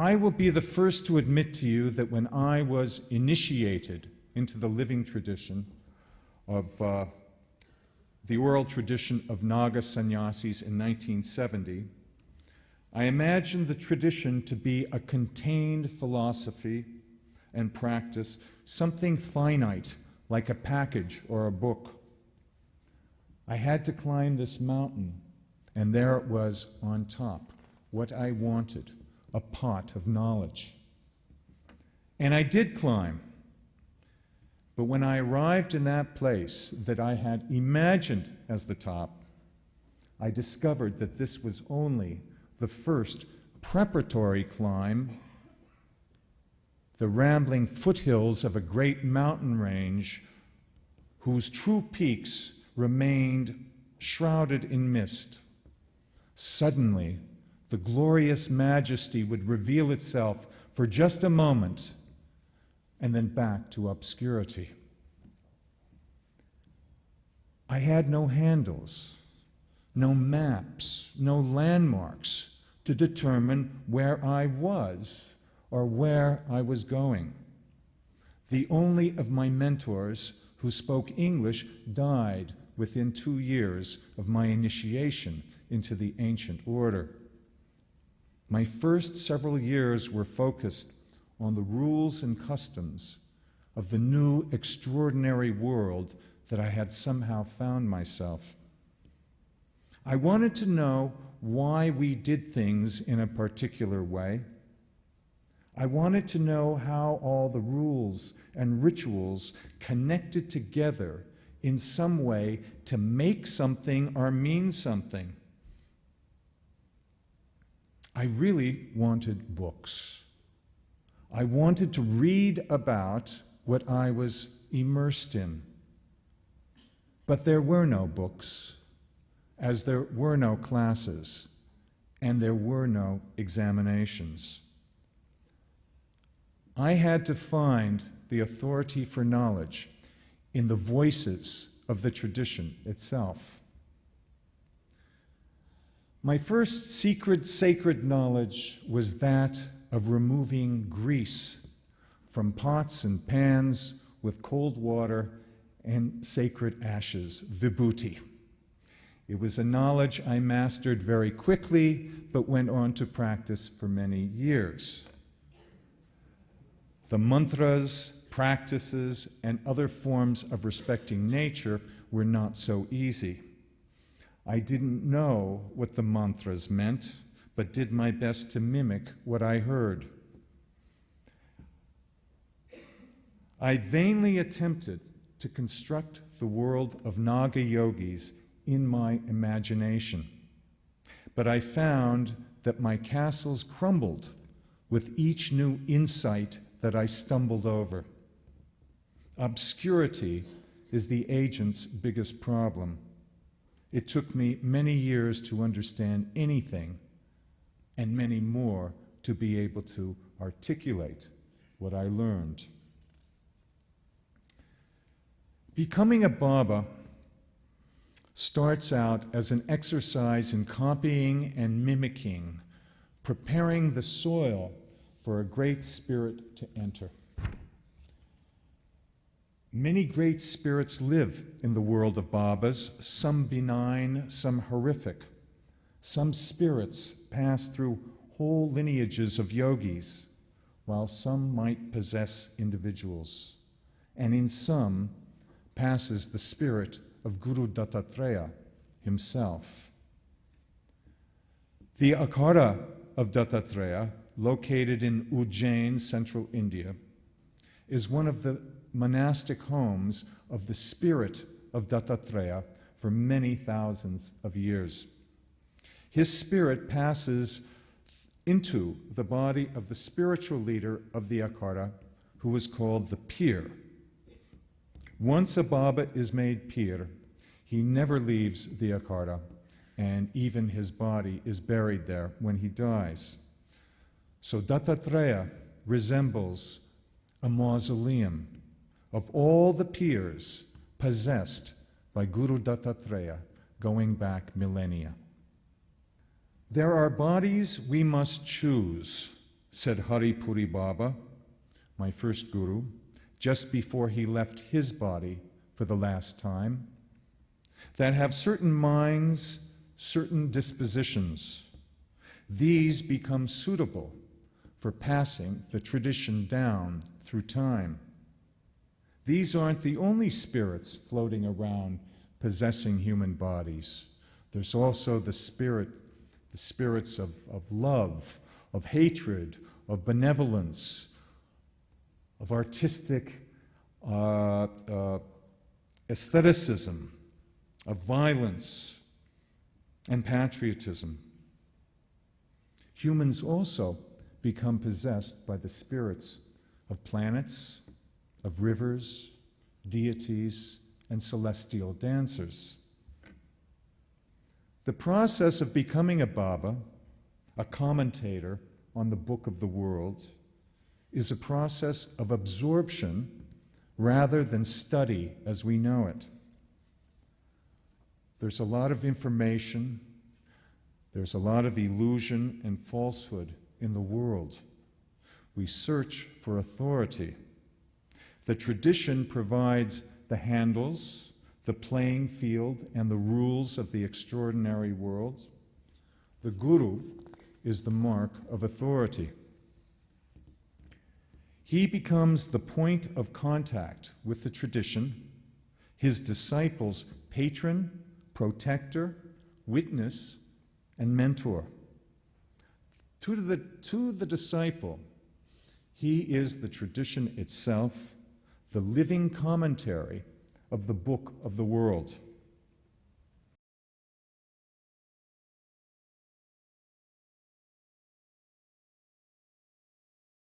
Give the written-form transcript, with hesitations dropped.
I will be the first to admit to you that when I was initiated into the living tradition of the oral tradition of Naga Sannyasis in 1970, I imagined the tradition to be a contained philosophy and practice, something finite, like a package or a book. I had to climb this mountain, and there it was on top, what I wanted, a pot of knowledge. And I did climb. But when I arrived in that place that I had imagined as the top, I discovered that this was only the first preparatory climb, the rambling foothills of a great mountain range whose true peaks remained shrouded in mist. Suddenly, the glorious majesty would reveal itself for just a moment and then back to obscurity. I had no handles, no maps, no landmarks to determine where I was or where I was going. The only of my mentors who spoke English died within 2 years of my initiation into the ancient order. My first several years were focused on the rules and customs of the new extraordinary world that I had somehow found myself. I wanted to know why we did things in a particular way. I wanted to know how all the rules and rituals connected together in some way to make something or mean something. I really wanted books. I wanted to read about what I was immersed in. But there were no books, as there were no classes, and there were no examinations. I had to find the authority for knowledge in the voices of the tradition itself. My first secret sacred knowledge was that of removing grease from pots and pans with cold water and sacred ashes, vibhuti. It was a knowledge I mastered very quickly, but went on to practice for many years. The mantras, practices, and other forms of respecting nature were not so easy. I didn't know what the mantras meant, but did my best to mimic what I heard. I vainly attempted to construct the world of Naga yogis in my imagination, but I found that my castles crumbled with each new insight that I stumbled over. Obscurity is the agent's biggest problem. It took me many years to understand anything, and many more to be able to articulate what I learned. Becoming a Baba starts out as an exercise in copying and mimicking, preparing the soil for a great spirit to enter. Many great spirits live in the world of Babas, some benign, some horrific. Some spirits pass through whole lineages of yogis, while some might possess individuals. And in some passes the spirit of Guru Dattatreya himself. The Akhara of Dattatreya, located in Ujjain, central India, is one of the monastic homes of the spirit of Dattatreya for many thousands of years. His spirit passes into the body of the spiritual leader of the Akhara, who was called the Pir. Once a Baba is made Pir, he never leaves the Akhara, and even his body is buried there when he dies. So Dattatreya resembles a mausoleum of all the Pirs possessed by Guru Dattatreya going back millennia. There are bodies we must choose said Haripuri Baba, my first guru, just before he left his body for the last time, that have certain minds, certain dispositions. These become suitable for passing the tradition down through time. These aren't the only spirits floating around possessing human bodies. There's also the spirits of love, of hatred, of benevolence, of artistic aestheticism, of violence and patriotism. Humans also become possessed by the spirits of planets, of rivers, deities, and celestial dancers. The process of becoming a Baba, a commentator on the book of the world, is a process of absorption rather than study as we know it. There's a lot of information, there's a lot of illusion and falsehood in the world. We search for authority. The tradition provides the handles, the playing field, and the rules of the extraordinary world. The guru is the mark of authority. He becomes the point of contact with the tradition, his disciples' patron, protector, witness, and mentor. To the disciple, he is the tradition itself, the living commentary of the book of the world.